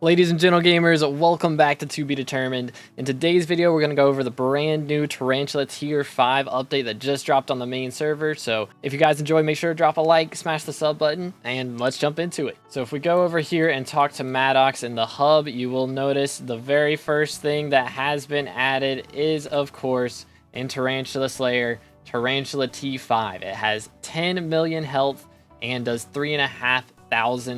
Ladies and gentle gamers, welcome back to To Be Determined. In today's video, we're going to go over the brand new Tarantula Tier 5 update that just dropped on the main server. So if you guys enjoy, make sure to drop a like, smash the sub button, and let's jump into it. So if we go over here and talk to Maddox in the hub, you will notice the very first thing that has been added is, of course, in Tarantula Slayer, Tarantula T5. It has 10 million health and does 3,500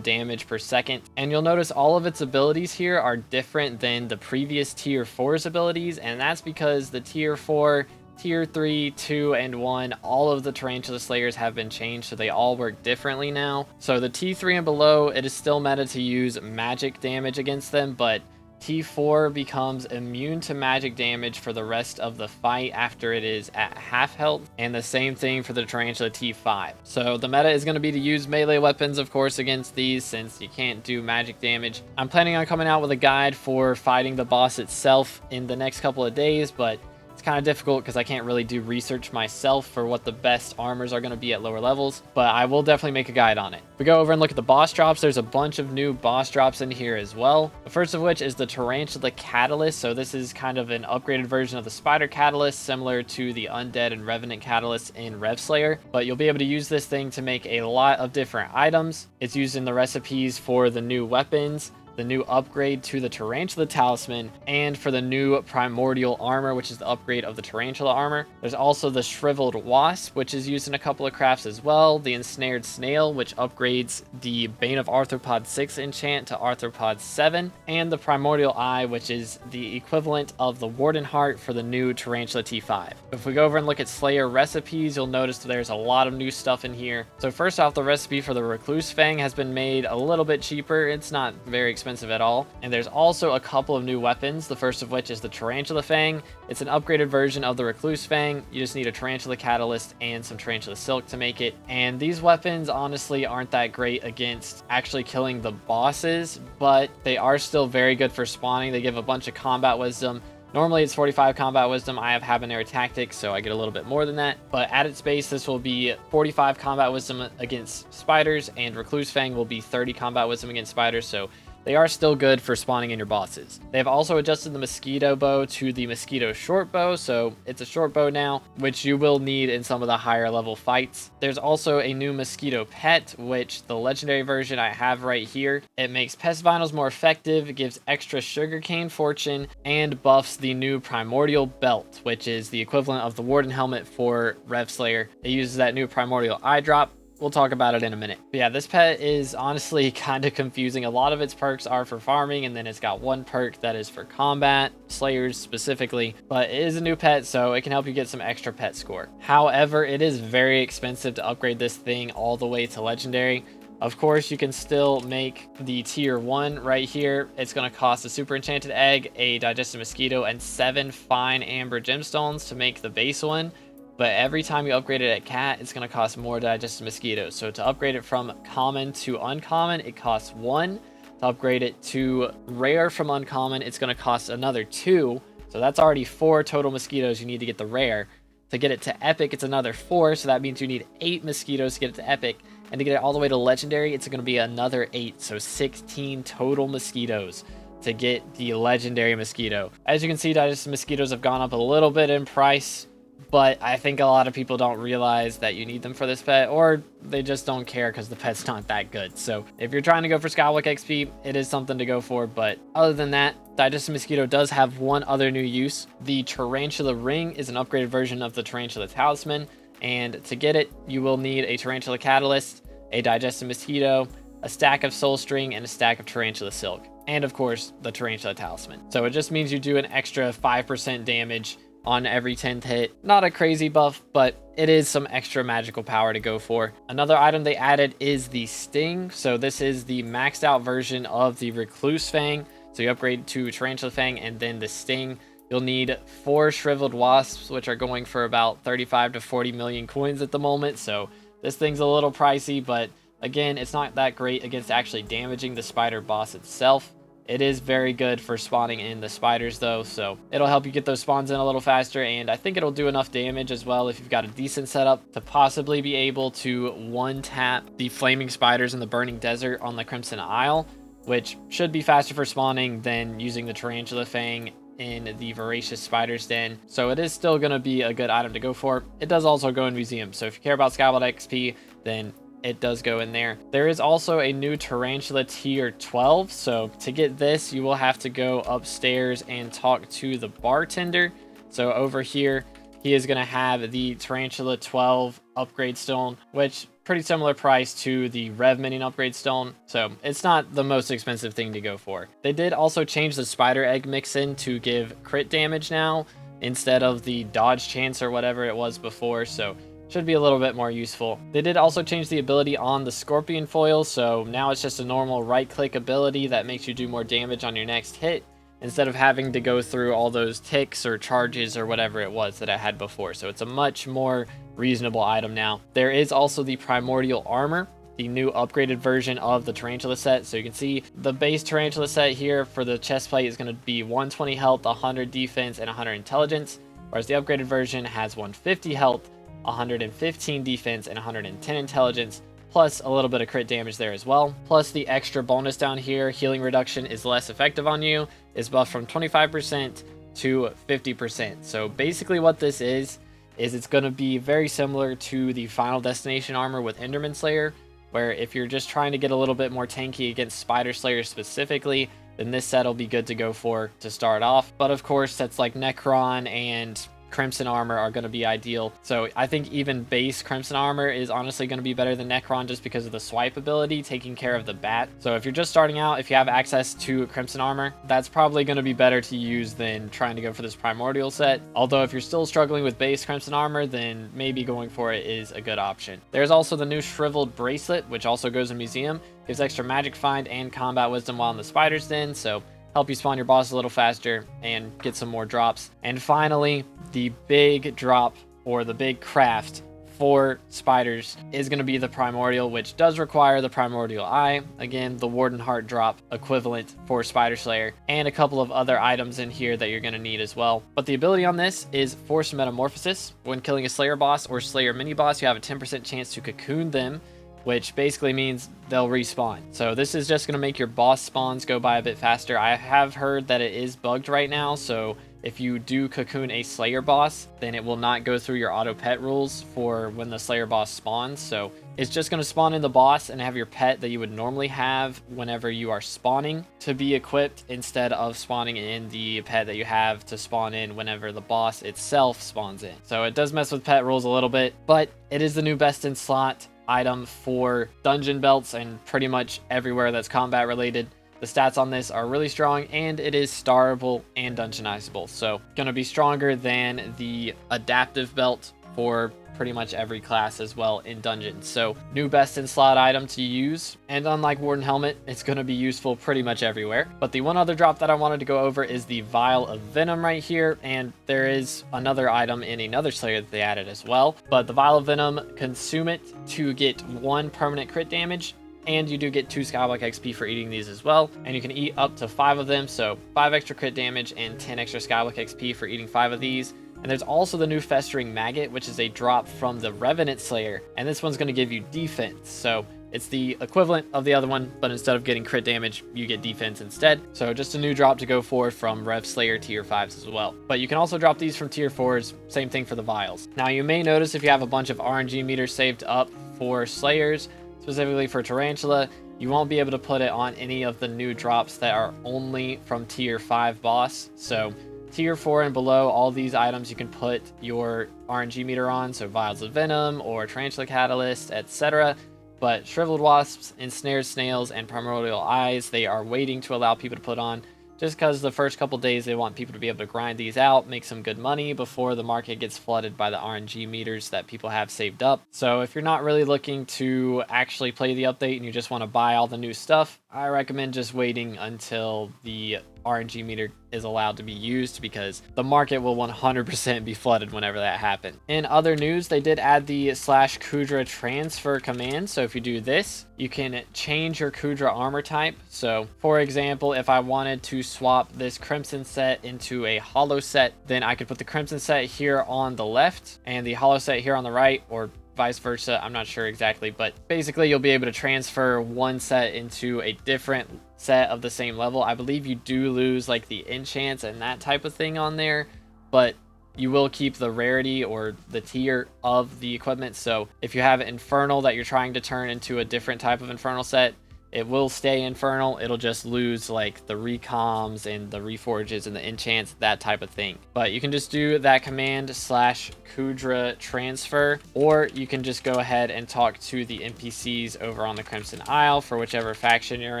damage per second, and you'll notice all of its abilities here are different than the previous tier 4's abilities, and that's because the tier 4, tier 3, 2, and 1, all of the Tarantula Slayers have been changed, so they all work differently now. So the T3 and below, it is still meta to use magic damage against them, but T4 becomes immune to magic damage for the rest of the fight after it is at half health, and the same thing for the Tarantula T5. So the meta is going to be to use melee weapons, of course, against these since you can't do magic damage. I'm planning on coming out with a guide for fighting the boss itself in the next couple of days, but it's kind of difficult because I can't really do research myself for what the best armors are going to be at lower levels, but I will definitely make a guide on it. If we go over and look at the boss drops, there's a bunch of new boss drops in here as well. The first of which is the Tarantula Catalyst. So this is kind of an upgraded version of the Spider Catalyst, similar to the Undead and Revenant Catalyst in Rev Slayer, but you'll be able to use this thing to make a lot of different items. It's used in the recipes for the new weapons, the new upgrade to the Tarantula Talisman, and for the new Primordial armor, which is the upgrade of the Tarantula armor. There's also the Shriveled Wasp, which is used in a couple of crafts as well, the Ensnared Snail, which upgrades the Bane of Arthropod 6 enchant to Arthropod 7, and the Primordial Eye, which is the equivalent of the Warden Heart for the new Tarantula T5. If we go over and look at Slayer recipes, you'll notice there's a lot of new stuff in here. So first off, the recipe for the Recluse Fang has been made a little bit cheaper. It's not very expensive at all, and there's also a couple of new weapons, the first of which is the Tarantula Fang. It's an upgraded version of the Recluse Fang. You just need a Tarantula Catalyst and some Tarantula Silk to make it, and these weapons honestly aren't that great against actually killing the bosses, but they are still very good for spawning. They give a bunch of combat wisdom. Normally it's 45 combat wisdom. I have Habanero Tactics, so I get a little bit more than that. But at its base, this will be 45 combat wisdom against spiders, and Recluse Fang will be 30 combat wisdom against spiders, so they are still good for spawning in your bosses. They have also adjusted the Mosquito Bow to the Mosquito Short Bow, so it's a short bow now, which you will need in some of the higher level fights. There's also a new Mosquito Pet, which the legendary version I have right here. It makes Pest Vinyls more effective, it gives extra sugarcane fortune, and buffs the new Primordial Belt, which is the equivalent of the Warden Helmet for Rev Slayer. It uses that new Primordial Eye Drop. We'll talk about it in a minute. But yeah, this pet is honestly kind of confusing. A lot of its perks are for farming, and then it's got one perk that is for combat, slayers specifically. But it is a new pet, so it can help you get some extra pet score. However, it is very expensive to upgrade this thing all the way to legendary. Of course, you can still make the tier 1 right here. It's going to cost a super enchanted egg, a digested mosquito, and 7 fine amber gemstones to make the base one. But every time you upgrade it at cat, it's going to cost more digested mosquitoes. So to upgrade it from common to uncommon, it costs 1. To upgrade it to rare from uncommon, it's going to cost another 2. So that's already 4 total mosquitoes you need to get the rare. To get it to epic, it's another 4. So that means you need 8 mosquitoes to get it to epic. And to get it all the way to legendary, it's going to be another 8. So 16 total mosquitoes to get the legendary mosquito. As you can see, digested mosquitoes have gone up a little bit in price, but I think a lot of people don't realize that you need them for this pet, or they just don't care because the pet's not that good. So if you're trying to go for SkyBlock XP, it is something to go for. But other than that, Digested Mosquito does have one other new use. The Tarantula Ring is an upgraded version of the Tarantula Talisman, and to get it, you will need a Tarantula Catalyst, a Digested Mosquito, a stack of Soul String, and a stack of Tarantula Silk, and of course the Tarantula Talisman. So it just means you do an extra 5% damage on every 10th hit. Not a crazy buff, but it is some extra magical power to go for. Another item they added is the Sting. So this is the maxed out version of the Recluse Fang. So you upgrade to Tarantula Fang and then the Sting. You'll need 4 Shriveled Wasps, which are going for about 35 to 40 million coins at the moment. So this thing's a little pricey, but again, it's not that great against actually damaging the spider boss itself. It is very good for spawning in the spiders though, so it'll help you get those spawns in a little faster, and I think it'll do enough damage as well if you've got a decent setup to possibly be able to one-tap the flaming spiders in the burning desert on the Crimson Isle, which should be faster for spawning than using the Tarantula Fang in the Voracious Spider's Den. So it is still going to be a good item to go for. It does also go in museums. So if you care about SkyBlock XP, then it does go in there. There is also a new Tarantula tier 12. So to get this, you will have to go upstairs and talk to the bartender. So over here, he is going to have the Tarantula 12 upgrade stone, which pretty similar price to the Rev Minion upgrade stone. So it's not the most expensive thing to go for. They did also change the spider egg mix in to give crit damage now instead of the dodge chance or whatever it was before. So should be a little bit more useful. They did also change the ability on the scorpion foil. So now it's just a normal right click ability that makes you do more damage on your next hit, instead of having to go through all those ticks or charges or whatever it was that I had before. So it's a much more reasonable item now. There is also the Primordial armor, the new upgraded version of the Tarantula set. So you can see the base Tarantula set here for the chest plate is going to be 120 health, 100 defense, and 100 intelligence, whereas the upgraded version has 150 health, 115 defense, and 110 intelligence, plus a little bit of crit damage there as well. Plus the extra bonus down here, healing reduction is less effective on you, is buffed from 25% to 50%. So basically what this is it's going to be very similar to the Final Destination armor with Enderman Slayer, where if you're just trying to get a little bit more tanky against Spider Slayer specifically, then this set will be good to go for to start off. But of course, sets like Necron and Crimson armor are going to be ideal. So I think even base Crimson armor is honestly going to be better than Necron just because of the swipe ability taking care of the bat. So if you're just starting out, if you have access to Crimson armor, that's probably going to be better to use than trying to go for this Primordial set. Although if you're still struggling with base Crimson armor, then maybe going for it is a good option. There's also the new Shriveled Bracelet, which also goes in museum, gives extra magic find and combat wisdom while in the Spider's Den. So help you spawn your boss a little faster and get some more drops. And finally, the big drop or the big craft for spiders is going to be the Primordial, which does require the Primordial Eye. Again, the Warden Heart drop equivalent for Spider Slayer, and a couple of other items in here that you're going to need as well. But the ability on this is Forced Metamorphosis. When killing a Slayer boss or Slayer mini boss, you have a 10% chance to cocoon them, which basically means they'll respawn. So this is just going to make your boss spawns go by a bit faster. I have heard that it is bugged right now, so if you do cocoon a Slayer boss, then it will not go through your auto pet rules for when the Slayer boss spawns. So it's just going to spawn in the boss and have your pet that you would normally have whenever you are spawning to be equipped, instead of spawning in the pet that you have to spawn in whenever the boss itself spawns in. So it does mess with pet rules a little bit, but it is the new best in slot item for dungeon belts and pretty much everywhere that's combat related. The stats on this are really strong, and it is starable and dungeonizable. So gonna be stronger than the adaptive belt for pretty much every class as well in dungeons. So new best in slot item to use, and unlike Warden Helmet, it's going to be useful pretty much everywhere. But the one other drop that I wanted to go over is the Vial of Venom right here, and there is another item in another Slayer that they added as well. But the Vial of Venom, consume it to get 1 permanent crit damage, and you do get 2 SkyBlock XP for eating these as well, and you can eat up to 5 of them, so 5 extra crit damage and 10 extra SkyBlock XP for eating 5 of these. And there's also the new Festering Maggot, which is a drop from the Revenant Slayer, and this one's going to give you defense. So it's the equivalent of the other one, but instead of getting crit damage, you get defense instead. So just a new drop to go for from Rev Slayer tier 5s as well. But you can also drop these from tier 4s, same thing for the vials. Now you may notice if you have a bunch of RNG meters saved up for Slayers, specifically for Tarantula, you won't be able to put it on any of the new drops that are only from tier 5 boss. So tier 4 and below, all these items you can put your RNG meter on, so Vials of Venom or Tarantula Catalyst, etc. But Shriveled Wasps, Ensnared Snails, and Primordial Eyes, they are waiting to allow people to put on, just because the first couple days they want people to be able to grind these out, make some good money before the market gets flooded by the RNG meters that people have saved up. So if you're not really looking to actually play the update and you just want to buy all the new stuff, I recommend just waiting until the RNG meter is allowed to be used, because the market will 100% be flooded whenever that happens. In other news, they did add the /Kudra transfer command. So if you do this, you can change your Kudra armor type. So for example, if I wanted to swap this Crimson set into a Hollow set, then I could put the Crimson set here on the left and the Hollow set here on the right, or vice versa. I'm not sure exactly, but basically you'll be able to transfer one set into a different set of the same level. I believe you do lose like the enchants and that type of thing on there, but you will keep the rarity or the tier of the equipment. So if you have Infernal that you're trying to turn into a different type of Infernal set, it will stay Infernal. It'll just lose like the recoms and the reforges and the enchants, that type of thing. But you can just do that command /Kudra transfer, or you can just go ahead and talk to the NPCs over on the Crimson Isle for whichever faction you're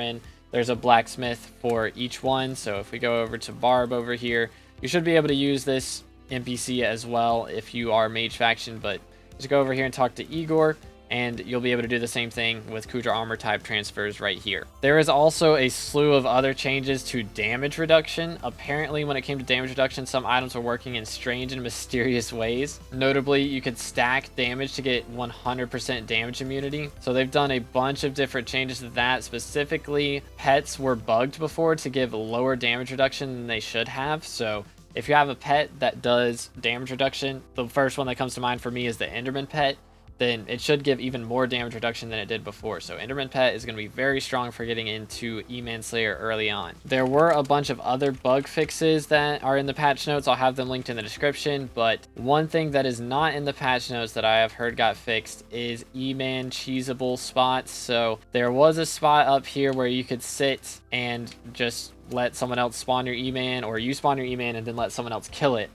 in. There's a blacksmith for each one. So if we go over to Barb over here, you should be able to use this NPC as well if you are mage faction, but just go over here and talk to Igor, and you'll be able to do the same thing with Kudra armor type transfers right here. There is also a slew of other changes to damage reduction. Apparently, when it came to damage reduction, some items were working in strange and mysterious ways. Notably, you could stack damage to get 100% damage immunity. So they've done a bunch of different changes to that. Specifically, pets were bugged before to give lower damage reduction than they should have. So if you have a pet that does damage reduction, the first one that comes to mind for me is the Enderman pet, then it should give even more damage reduction than it did before. So Enderman Pet is going to be very strong for getting into E-Manslayer early on. There were a bunch of other bug fixes that are in the patch notes. I'll have them linked in the description, but one thing that is not in the patch notes that I have heard got fixed is E-Man cheesable spots. So there was a spot up here where you could sit and just let someone else spawn your E-Man, or you spawn your E-Man and then let someone else kill it.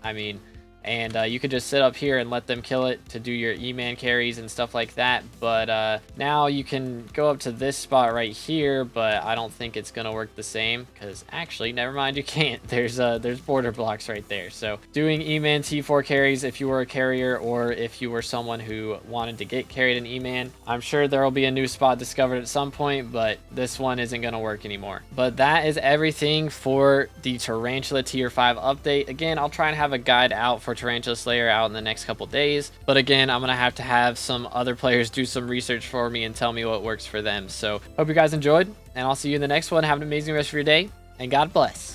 And you could just sit up here and let them kill it to do your E-Man carries and stuff like that. But now you can go up to this spot right here, but I don't think it's going to work the same, because actually, never mind, you can't. There's border blocks right there. So doing E-Man T4 carries, if you were a carrier or if you were someone who wanted to get carried in E-Man, I'm sure there will be a new spot discovered at some point, but this one isn't going to work anymore. But that is everything for the Tarantula Tier 5 update. Again, I'll try and have a guide out for Tarantula Slayer out in the next couple days, but again, I'm gonna have to have some other players do some research for me and tell me what works for them. So hope you guys enjoyed, and I'll see you in the next one. Have an amazing rest of your day, and God bless.